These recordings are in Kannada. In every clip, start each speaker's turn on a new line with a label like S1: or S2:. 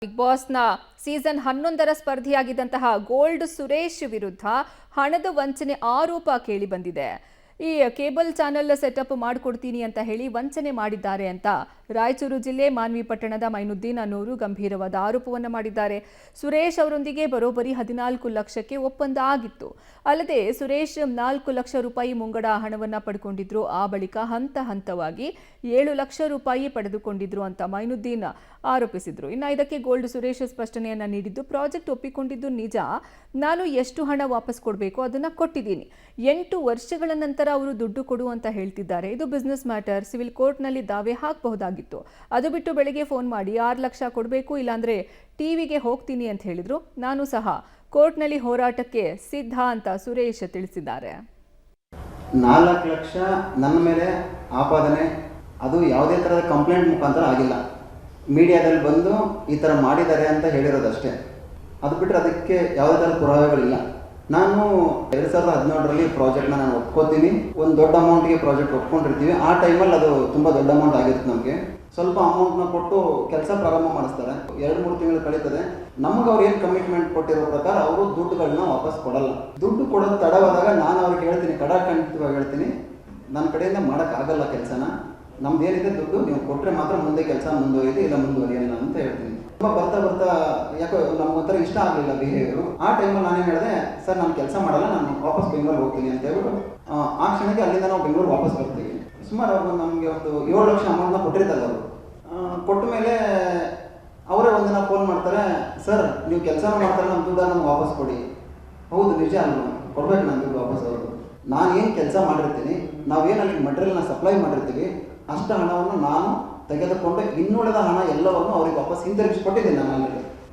S1: ಬಿಗ್ ಬಾಸ್ನ ಸೀಸನ್ 11ರ ಸ್ಪರ್ಧಿಯಾಗಿದ್ದಂತಹ ಗೋಲ್ಡ್ ಸುರೇಶ್ ವಿರುದ್ಧ ಹಣದ ವಂಚನೆ ಆರೋಪ ಕೇಳಿ ಬಂದಿದೆ. ಈ ಕೇಬಲ್ ಚಾನೆಲ್ ಸೆಟಪ್ ಮಾಡಿಕೊಡ್ತೀನಿ ಅಂತ ಹೇಳಿ ವಂಚನೆ ಮಾಡಿದ್ದಾರೆ ಅಂತ ರಾಯಚೂರು ಜಿಲ್ಲೆ ಮಾನ್ವಿ ಪಟ್ಟಣದ ಮೈನುದ್ದೀನ್ ಅನ್ನೋರು ಗಂಭೀರವಾದ ಆರೋಪವನ್ನು ಮಾಡಿದ್ದಾರೆ. ಸುರೇಶ್ ಅವರೊಂದಿಗೆ ಬರೋಬ್ಬರಿ 14 ಲಕ್ಷಕ್ಕೆ ಒಪ್ಪಂದ ಆಗಿತ್ತು. ಅಲ್ಲದೆ ಸುರೇಶ್ 4 ಲಕ್ಷ ರೂಪಾಯಿ ಮುಂಗಡ ಹಣವನ್ನು ಪಡೆದುಕೊಂಡಿದ್ರು. ಆ ಬಳಿಕ ಹಂತ ಹಂತವಾಗಿ 7 ಲಕ್ಷ ರೂಪಾಯಿ ಪಡೆದುಕೊಂಡಿದ್ರು ಅಂತ ಮೈನುದ್ದೀನ್ ಆರೋಪಿಸಿದ್ರು. ಇನ್ನು ಇದಕ್ಕೆ ಗೋಲ್ಡ್ ಸುರೇಶ್ ಸ್ಪಷ್ಟನೆಯನ್ನ ನೀಡಿದ್ದು, ಪ್ರಾಜೆಕ್ಟ್ ಒಪ್ಪಿಕೊಂಡಿದ್ದು ನಿಜ, ನಾನು ಎಷ್ಟು ಹಣ ವಾಪಸ್ ಕೊಡಬೇಕು ಅದನ್ನ ಕೊಟ್ಟಿದ್ದೀನಿ. 8 ವರ್ಷಗಳ ನಂತರ ಅವರು ದುಡ್ಡು ಕೊಡು ಅಂತ ಹೇಳ್ತಿದ್ದಾರೆ. ಇದು ಬಿಸ್ನೆಸ್ ಮ್ಯಾಟರ್, ಸಿವಿಲ್ ಕೋರ್ಟ್ನಲ್ಲಿ ದಾವೆ ಹಾಕಬಹುದಾಗಿತ್ತು. ಅದು ಬಿಟ್ಟು ಬೆಳಿಗ್ಗೆ ಫೋನ್ ಮಾಡಿ 6 ಲಕ್ಷ ಕೊಡಬೇಕು, ಇಲ್ಲಾಂದ್ರೆ ಟಿವಿಗೆ ಹೋಗ್ತೀನಿ ಅಂತ ಹೇಳಿದ್ರು. ನಾನು ಸಹ ಕೋರ್ಟ್ನಲ್ಲಿ ಹೋರಾಟಕ್ಕೆ ಸಿದ್ಧ ಅಂತ ಸುರೇಶ್ ತಿಳಿಸಿದ್ದಾರೆ.
S2: 4 ಲಕ್ಷ ನನ್ನ ಮೇಲೆ ಆಪಾದನೆ, ಅದು ಯಾವುದೇ ಥರದ ಕಂಪ್ಲೇಂಟ್ ಮುಖಾಂತರ ಆಗಿಲ್ಲ. ಮೀಡಿಯಾದಲ್ಲಿ ಬಂದು ಈ ಥರ ಮಾಡಿದ್ದಾರೆ ಅಂತ ಹೇಳಿರೋದಷ್ಟೇ. ಅದು ಬಿಟ್ಟರೆ ಅದಕ್ಕೆ ಯಾವುದೇ ಥರದ ಪುರಾವೆಗಳಿಲ್ಲ. ನಾನು 2017ರಲ್ಲಿ ಪ್ರಾಜೆಕ್ಟ್ನ ನಾನು ಒಪ್ಕೋತೀನಿ. ಒಂದು ದೊಡ್ಡ ಅಮೌಂಟ್ಗೆ ಪ್ರಾಜೆಕ್ಟ್ ಒಪ್ಕೊಂಡಿರ್ತೀವಿ. ಆ ಟೈಮಲ್ಲಿ ಅದು ತುಂಬ ದೊಡ್ಡ ಅಮೌಂಟ್ ಆಗಿರುತ್ತೆ. ನಮಗೆ ಸ್ವಲ್ಪ ಅಮೌಂಟ್ನ ಕೊಟ್ಟು ಕೆಲಸ ಪ್ರಾರಂಭ ಮಾಡಿಸ್ತಾರೆ. 2-3 ತಿಂಗಳು ಕಳೀತದೆ. ನಮ್ಗೆ ಅವ್ರು ಏನು ಕಮಿಟ್ಮೆಂಟ್ ಕೊಟ್ಟಿರೋ ಪ್ರಕಾರ ಅವರು ದುಡ್ಡುಗಳನ್ನ ವಾಪಸ್ ಕೊಡಲ್ಲ. ದುಡ್ಡು ಕೊಡೋದು ತಡವಾದಾಗ ನಾನು ಅವ್ರಿಗೆ ಹೇಳ್ತೀನಿ, ಖಂಡಿತವಾಗಿ ಹೇಳ್ತೀನಿ, ನನ್ನ ಕಡೆಯಿಂದ ಮಾಡೋಕ್ಕಾಗಲ್ಲ ಕೆಲಸನ. ನಮ್ದು ಏನಿದೆ ದುಡ್ಡು ನೀವು ಕೊಟ್ಟರೆ ಮಾತ್ರ ಮುಂದೆ ಕೆಲಸ ಮುಂದುವರಿಯುತ್ತೆ, ಇಲ್ಲ ಮುಂದುವರಿಯಲ್ಲ ಅಂತ ಹೇಳ್ತೀನಿ. ತುಂಬ ಬರ್ತಾ ಯಾಕೋ ನಮ್ಗೊಂಥರ ಇಷ್ಟ ಆಗಲಿಲ್ಲ ಬಿಹೇವಿಯರು. ಆ ಟೈಮಲ್ಲಿ ನಾನೇನು ಹೇಳಿದೆ, ಸರ್ ನಾನು ಕೆಲಸ ಮಾಡಲ್ಲ, ನಾನು ವಾಪಸ್ ಬೆಂಗಳೂರು ಹೋಗ್ತೀನಿ ಅಂತ ಹೇಳ್ಬಿಟ್ಟು ಆ ಕ್ಷಣಕ್ಕೆ ಅಲ್ಲಿಂದ ನಾವು ಬೆಂಗಳೂರು ವಾಪಸ್ ಬರ್ತೀವಿ. ಸುಮಾರು ಅವರು ನಮಗೆ ಒಂದು 7 ಲಕ್ಷ ಅಮೌಂಟ್ನ ಕೊಟ್ಟಿರ್ತಾರೆ. ಅವರು ಕೊಟ್ಟ ಮೇಲೆ ಅವರೇ ಒಂದಿನ ಫೋನ್ ಮಾಡ್ತಾರೆ, ಸರ್ ನೀವು ಕೆಲಸನೂ ಮಾಡ್ತಾರೆ, ನಮ್ಮ ದುಡ್ಡು ನಮ್ಗೆ ವಾಪಸ್ ಕೊಡಿ. ಹೌದು ನಿಜ ಅಲ್ವ, ಕೊಡ್ಬೇಕು ನನ್ನ ದುಡ್ಡು ವಾಪಸ್. ಅವರು ನಾನೇನು ಕೆಲಸ ಮಾಡಿರ್ತೀನಿ, ನಾವೇನು ಅಲ್ಲಿ ಮಟೀರಿಯಲ್ನ ಸಪ್ಲೈ ಮಾಡಿರ್ತೀವಿ, ಅಷ್ಟು ಹಣವನ್ನು ನಾನು ತೆಗೆದುಕೊಂಡು ಇನ್ನುಳಿದ ಹಣ ಎಲ್ಲವನ್ನು ಅವ್ರಿಗೆ ವಾಪಸ್ ಹಿಂತಿರುಗಿಸ್ಕೊಟ್ಟಿದ್ದೀನಿ. ನಾನು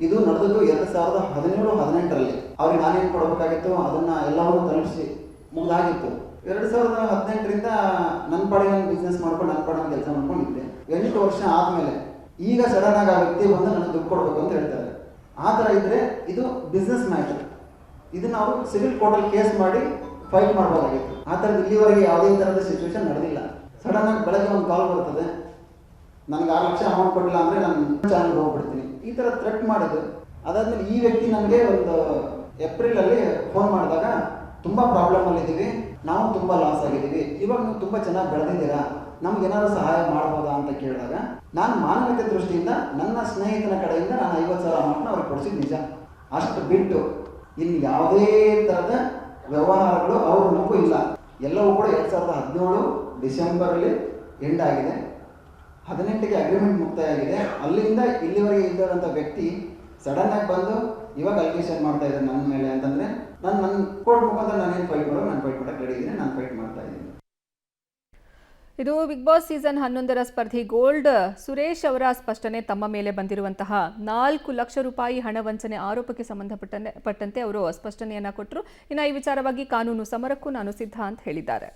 S2: ಇದು ನಡೆದದ್ದು 2017-18ರಲ್ಲಿ. ಅವ್ರಿಗೆ ನಾನೇನು ಕೊಡಬೇಕಾಗಿತ್ತು ಅದನ್ನು ಎಲ್ಲವನ್ನೂ ತಲುಪಿಸಿ ಮುಗ್ದಾಗಿತ್ತು. 2018ರಿಂದ ನನ್ನ ಪಾಡಿಗೆ ನಾನು ಬಿಸ್ನೆಸ್ ಮಾಡ್ಕೊಂಡು ನನ್ನ ಪಾಡಿಗೆ ಕೆಲಸ ಮಾಡ್ಕೊಂಡಿದ್ದೆ. 8 ವರ್ಷ ಆದಮೇಲೆ ಈಗ ಸಡನ್ ಆಗಿ ಆ ವ್ಯಕ್ತಿ ಬಂದು ನನಗೆ ದುಡ್ಡು ಕೊಡಬೇಕು ಅಂತ ಹೇಳ್ತಾರೆ. ಆ ಥರ ಇದ್ದರೆ ಇದು ಬಿಸ್ನೆಸ್ ಮ್ಯಾಟರ್. ಇದನ್ನು ಅವರು ಸಿವಿಲ್ ಕೋರ್ಟಲ್ಲಿ ಕೇಸ್ ಮಾಡಿ ಫೈಟ್ ಮಾಡ್ಬೋದಾಗಿತ್ತು. ಆ ಥರದ್ದು ಇಲ್ಲಿವರೆಗೆ ಯಾವುದೇ ಥರದ ಸಿಚುವೇಶನ್ ನಡೆದಿಲ್ಲ. ಸಡನ್ ಆಗಿ ಬೆಳಗ್ಗೆ ಒಂದು ಕಾಲ್ ಬರ್ತದೆ, ನನಗೆ 6 ಲಕ್ಷ ಅಮೌಂಟ್ ಕೊಡಲಿಲ್ಲ ಅಂದರೆ ನಾನು ಚಾನಲ್ಗೆ ಹೋಗ್ಬಿಡ್ತೀನಿ, ಈ ಥರ ಥ್ರೆಟ್ ಮಾಡಿದ್ದು. ಅದಾದಮೇಲೆ ಈ ವ್ಯಕ್ತಿ ನನಗೆ ಒಂದು ಏಪ್ರಿಲಲ್ಲಿ ಫೋನ್ ಮಾಡಿದಾಗ, ತುಂಬ ಪ್ರಾಬ್ಲಮಲ್ಲಿದ್ದೀವಿ, ನಾವು ತುಂಬ ಲಾಸ್ ಆಗಿದ್ದೀವಿ, ಇವಾಗ ನೀವು ತುಂಬ ಚೆನ್ನಾಗಿ ಬೆಳೆದಿದ್ದೀರಾ, ನಮ್ಗೇನಾದ್ರು ಸಹಾಯ ಮಾಡ್ಬೋದಾ ಅಂತ ಕೇಳಿದಾಗ, ನಾನು ಮಾನವೀಯತೆ ದೃಷ್ಟಿಯಿಂದ ನನ್ನ ಸ್ನೇಹಿತನ ಕಡೆಯಿಂದ ನಾನು 50,000 ಅಮೌಂಟ್ನ ಅವ್ರಿಗೆ ಕೊಡಿಸಿದ್ದು ನಿಜ. ಅಷ್ಟು ಬಿಟ್ಟು ಇನ್ನು ಯಾವುದೇ ಥರದ ವ್ಯವಹಾರಗಳು ಅವ್ರ ನಮಗೂ ಇಲ್ಲ. ಎಲ್ಲವೂ ಕೂಡ 2017 ಡಿಸೆಂಬರಲ್ಲಿ ಎಂಡ್ ಆಗಿದೆ. 18ಗೆ ಅಗ್ರಿಮೆಂಟ್ ಮುಕ್ತಾಯ ಆಗಿದೆ. ಅಲ್ಲಿಂದ ಇಲ್ಲಿವರೆಗೆ ಇದ್ದರಂಥ ವ್ಯಕ್ತಿ ಸಡನ್ ಆಗಿ ಬಂದು ಇವಾಗ ಅಲಿಗೇಷನ್ ಮಾಡ್ತಾ ಇದ್ದಾರೆ ನನ್ನ ಮೇಲೆ ಅಂತಂದರೆ, ನನ್ನ ಕೋರ್ಟ್ ಮುಖಾಂತರ ನಾನೇನು ಫೈಟ್ ಮಾಡೋದು, ನಾನು ಫೈಟ್ ಮಾಡೋಕ್ಕೆ ರೆಡಿ ಇದ್ದೀನಿ, ನಾನು ಫೈಟ್ ಮಾಡ್ತಾ ಇದ್ದೀನಿ.
S1: ಇದು ಬಿಗ್ ಬಾಸ್ ಸೀಸನ್ 11ರ ಸ್ಪರ್ಧಿ ಗೋಲ್ಡ್ ಸುರೇಶ್ ಅವರ ಸ್ಪಷ್ಟನೆ. ತಮ್ಮ ಮೇಲೆ ಬಂದಿರುವಂತಹ 4 ಲಕ್ಷ ರೂಪಾಯಿ ಹಣ ವಂಚನೆ ಆರೋಪಕ್ಕೆ ಸಂಬಂಧಪಟ್ಟಂತೆ ಅವರು ಸ್ಪಷ್ಟನೆಯನ್ನ ಕೊಟ್ಟರು. ಇನ್ನು ಈ ವಿಚಾರವಾಗಿ ಕಾನೂನು ಸಮರಕ್ಕೂ ನಾನು ಸಿದ್ಧ ಅಂತ ಹೇಳಿದ್ದಾರೆ.